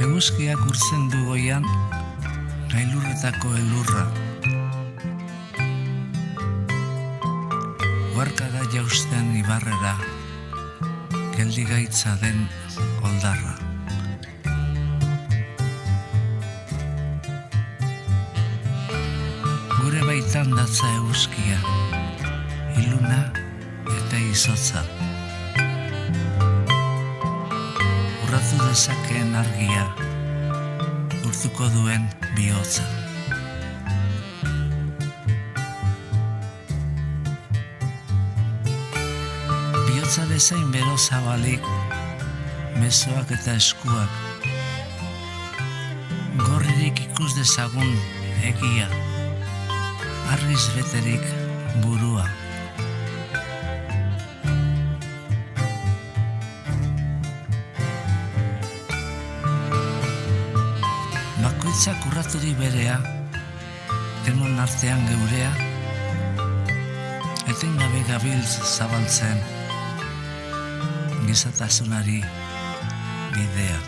Eguzkiak urtzen du goian, gailurretako elurra. Huarka da jausten ibarrera, geldigaitza den oldarra. Gure baitan datza eguzkia, iluna eta izotza. Urratu dezakeen argia, urtuko duen bihotza. Bihotza bezain bero zabalik, besoak eta eskuak. Gorririk ikus dezagun egia, argiz beterik burua. Bakoitzak urraturi berea, denon artean geurea, etengabe gabiltz zabaltzen, gizatasunari bidea.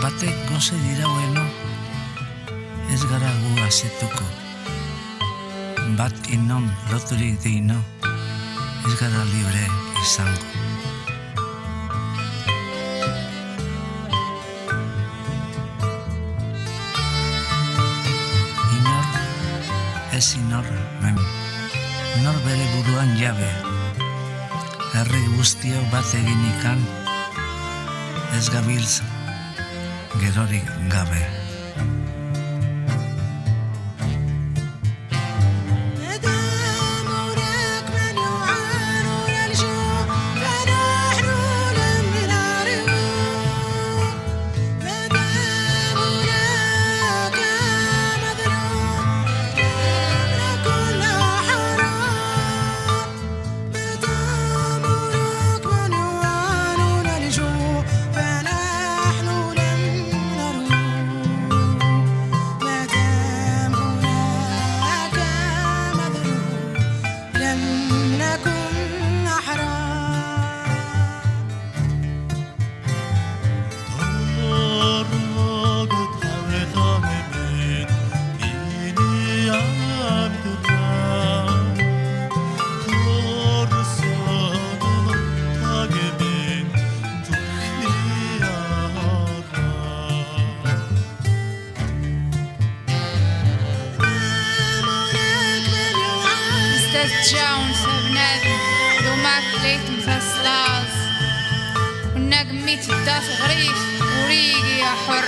Batek goze diraueno, ez gara gu azetuko. Bat inon loturik deino, ez gara libre izango. Ez inor, nor bere buruan jabe, herri guztiok bat egin ikan, ez gabiltz gerorik gabe. جاونس بنادم لو ما كليت مفصلاص والنجميت الداس غريش وريقي يا حر